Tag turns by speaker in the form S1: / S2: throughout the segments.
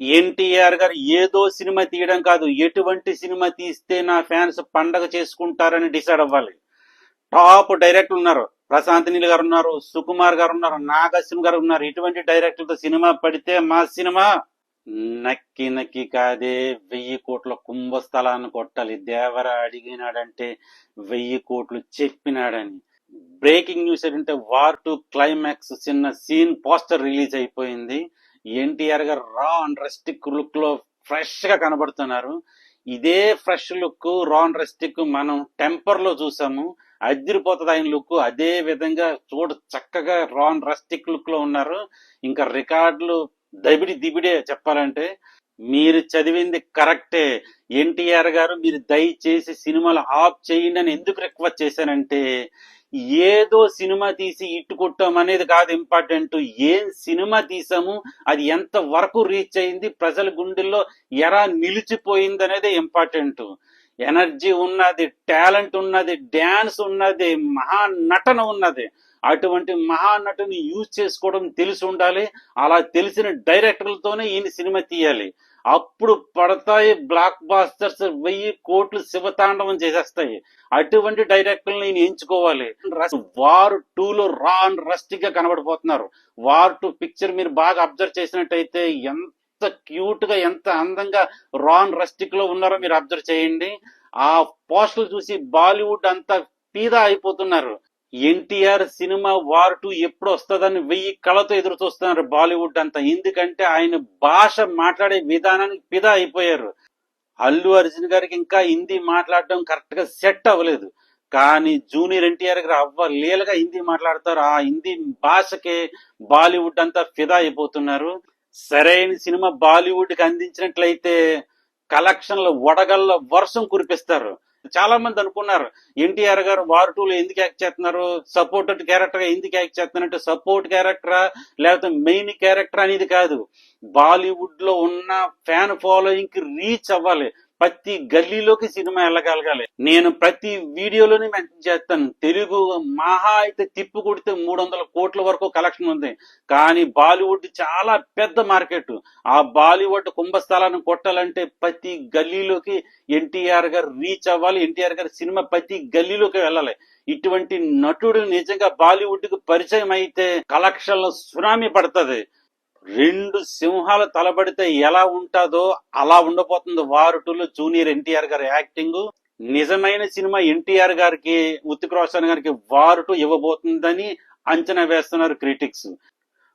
S1: ఎన్టీఆర్ గారు ఏదో సినిమా తీయడం కాదు, ఎటువంటి సినిమా తీస్తే నా ఫ్యాన్స్ పండగ చేసుకుంటారని డిసైడ్ అవ్వాలి. టాప్ డైరెక్టర్ ఉన్నారు, ప్రశాంత్ నీల్ గారు ఉన్నారు, సుకుమార్ గారు ఉన్నారు, నాగసింహ్ గారు ఉన్నారు. ఇటువంటి డైరెక్టర్తో సినిమా పడితే మా సినిమా నక్కి నక్కి కాదే 1000 కోట్ల కుంభస్థలాన్ని కొట్టాలి. దేవర అడిగినాడంటే 1000 కోట్లు చెప్పినాడని. బ్రేకింగ్ న్యూస్ ఏంటంటే వార్ 2 క్లైమాక్స్ చిన్న సీన్ పోస్టర్ రిలీజ్ అయిపోయింది. ఎన్టీఆర్ గారు రా అండ్ రస్టిక్ లుక్ లో ఫ్రెష్ గా కనబడుతున్నారు. ఇదే ఫ్రెష్ లుక్ రా అండ్ రస్టిక్ మనం టెంపర్ లో చూసాము, అదిరిపోతుంది ఆయన లుక్. అదే విధంగా చక్కగా రా అండ్ రస్టిక్ లుక్ లో ఉన్నారు. ఇంకా రికార్డులు దబిడి దిబిడే చెప్పాలంటే. మీరు చదివింది కరెక్టే ఎన్టీఆర్ గారు, మీరు దయచేసి సినిమాలు ఆఫ్ చేయండి అని ఎందుకు రిక్వెస్ట్ చేశానంటే, ఏదో సినిమా తీసి ఇట్టు కొట్టాం అనేది కాదు ఇంపార్టెంట్, ఏం సినిమా తీసాము, అది ఎంత వరకు రీచ్ అయింది, ప్రజల గుండెల్లో ఎలా నిలిచిపోయింది అనేది ఇంపార్టెంట్. ఎనర్జీ ఉన్నది, టాలెంట్ ఉన్నది, డ్యాన్స్ ఉన్నది, మహానటన ఉన్నది. అటువంటి మహానటుని యూజ్ చేసుకోవడం తెలిసి ఉండాలి. అలా తెలిసిన డైరెక్టర్లతోనే ఈయన సినిమా తీయాలి. అప్పుడు పడతాయి బ్లాక్ బాస్టర్స్, 1000 కోట్లు శివతాండవం చేసేస్తాయి. అటువంటి డైరెక్టర్లు నేను ఎంచుకోవాలి. వార్ 2 లో రా అండ్ రస్టిక్ గా కనబడిపోతున్నారు. వార్ 2 పిక్చర్ మీరు బాగా అబ్జర్వ్ చేసినట్టయితే ఎంత క్యూట్ గా, ఎంత అందంగా రా అండ్ రస్టిక్ లో ఉన్నారో మీరు అబ్జర్వ్ చేయండి. ఆ పోస్టర్లు చూసి బాలీవుడ్ అంతా ఫిదా అయిపోతున్నారు. ఎన్టీఆర్ సినిమా వార్ 2 ఎప్పుడు వస్తుందని 1000 కళతో ఎదురు చూస్తున్నారు బాలీవుడ్ అంతా. ఎందుకంటే ఆయన భాష మాట్లాడే విధానానికి ఫిదా అయిపోయారు. అల్లు అర్జున్ గారికి ఇంకా హిందీ మాట్లాడడం కరెక్ట్ గా సెట్ అవ్వలేదు, కానీ జూనియర్ ఎన్టీఆర్ గారు అవ్వలేలుగా హిందీ మాట్లాడతారు. ఆ హిందీ భాషకే బాలీవుడ్ అంతా ఫిదా అయిపోతున్నారు. సరైన సినిమా బాలీవుడ్ కి అందించినట్లయితే కలెక్షన్ల వడగల్ల వర్షం కురిపిస్తారు. చాలా మంది అనుకున్నారు ఎన్టీఆర్ గారు వార్ 2 లో ఎందుకు యాక్ట్ చేస్తున్నారు, సపోర్టెడ్ క్యారెక్టర్ గా ఎందుకు యాక్ట్ చేస్తున్నారంటే, సపోర్ట్ క్యారెక్టరా లేకపోతే మెయిన్ క్యారెక్టర్ అనేది కాదు, బాలీవుడ్ లో ఉన్న ఫ్యాన్ ఫాలోయింగ్ కి రీచ్ అవ్వాలి, ప్రతి గల్లీలోకి సినిమా వెళ్ళగలగాలి. నేను ప్రతి వీడియోలోనే మెన్షన్ చేస్తాను, తెలుగు మహా అయితే తిప్పు కొడితే 300 కోట్ల వరకు కలెక్షన్ ఉంది. కానీ బాలీవుడ్ చాలా పెద్ద మార్కెట్. ఆ బాలీవుడ్ కుంభస్థలాన్ని కొట్టాలంటే ప్రతి గల్లీలోకి ఎన్టీఆర్ గారు రీచ్ అవ్వాలి, ఎన్టీఆర్ గారి సినిమా ప్రతి గల్లీలోకి వెళ్ళాలి. ఇటువంటి నటుడు నిజంగా బాలీవుడ్ కు పరిచయం అయితే కలెక్షన్ల సునామీ పడుతుంది. 2 సింహాలు తలబడితే ఎలా ఉంటుందో అలా ఉండబోతుంది వార్ 2 లో జూనియర్ ఎన్టీఆర్ గారి యాక్టింగ్. నిజమైన సినిమా ఎన్టీఆర్ గారికి, ఉత్తిక్ రోషన్ గారికి వార్ 2 ఇవ్వబోతుందని అంచనా వేస్తున్నారు క్రిటిక్స్.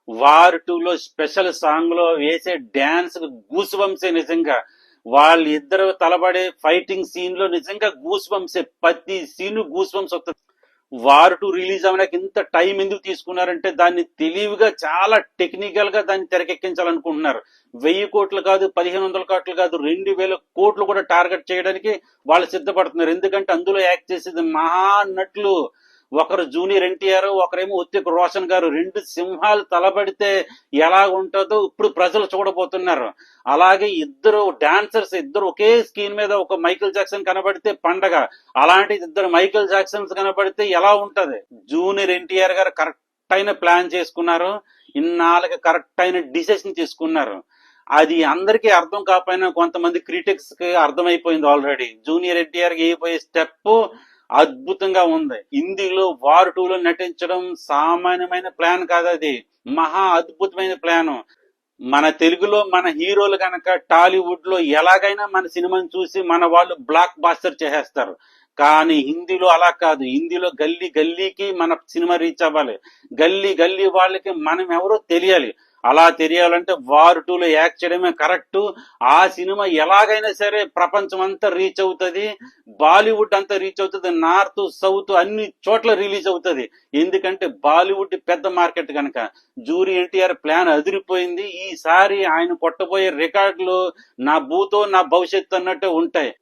S1: వార్ 2 లో స్పెషల్ సాంగ్ లో వేసే డాన్స్ గూస్ బంప్సే. నిజంగా వాళ్ళిద్దరు తలబడే ఫైటింగ్ సీన్ లో నిజంగా గూస్ బంప్సే, ప్రతి సీన్ గూస్ బంప్స్ వస్తుంది. వార్ 2 రిలీజ్ అవ్వడానికి ఇంత టైం ఎందుకు తీసుకున్నారంటే, దాన్ని తెలివిగా చాలా టెక్నికల్ గా దాన్ని తెరకెక్కించాలనుకుంటున్నారు. 1000 కోట్లు కాదు, 1500 కోట్లు కాదు, 2000 కోట్లు కూడా టార్గెట్ చేయడానికి వాళ్ళు సిద్ధపడుతున్నారు. ఎందుకంటే అందులో యాక్ట్ చేసేది మహానటులు. ఒకరు జూనియర్ ఎన్టీఆర్, ఒకరేమో ఉత్తిక్ రోషన్ గారు. 2 సింహాలు తలబడితే ఎలా ఉంటుందో ఇప్పుడు ప్రజలు చూడబోతున్నారు. అలాగే ఇద్దరు డాన్సర్స్, ఇద్దరు ఒకే స్క్రీన్ మీద, ఒక మైకేల్ జాక్సన్ కనబడితే పండగ, అలాంటి ఇద్దరు మైకేల్ జాక్సన్స్ కనబడితే ఎలా ఉంటది. జూనియర్ ఎన్టీఆర్ గారు కరెక్ట్ అయిన ప్లాన్ చేసుకున్నారు, ఇన్నాళ్ళకి కరెక్ట్ అయిన డిసిషన్ తీసుకున్నారు. అది అందరికీ అర్థం కాకపోయినా కొంతమంది క్రిటిక్స్ కి అర్థమైపోయింది ఆల్రెడీ. జూనియర్ ఎన్టీఆర్ కి అయిపోయే స్టెప్ అద్భుతంగా ఉంది. హిందీలో వార్ 2 లో నటించడం సామాన్యమైన ప్లాన్ కాదు, అది మహా అద్భుతమైన ప్లాన్. మన తెలుగులో మన హీరోలు కనుక టాలీవుడ్ లో ఎలాగైనా మన సినిమాని చూసి మన వాళ్ళు బ్లాక్ బాస్టర్ చేసేస్తారు. కానీ హిందీలో అలా కాదు. హిందీలో గల్లీ గల్లీకి మన సినిమా రీచ్ అవ్వాలి, గల్లీ గల్లీ వాళ్ళకి మనం ఎవరో తెలియాలి. అలా తెలియాలంటే వార్ 2 లో యాక్ట్ చేయడమే కరెక్ట్. ఆ సినిమా ఎలాగైనా సరే ప్రపంచం అంతా రీచ్ అవుతుంది, బాలీవుడ్ అంతా రీచ్ అవుతుంది, నార్త్ సౌత్ అన్ని చోట్ల రిలీజ్ అవుతుంది. ఎందుకంటే బాలీవుడ్ పెద్ద మార్కెట్ కనుక. జూరి ఎన్టీఆర్ ప్లాన్ అదిరిపోయింది. ఈసారి ఆయన కొట్టబోయే రికార్డులు నా భూతో నా భవిష్యత్తు అన్నట్టు ఉంటాయి.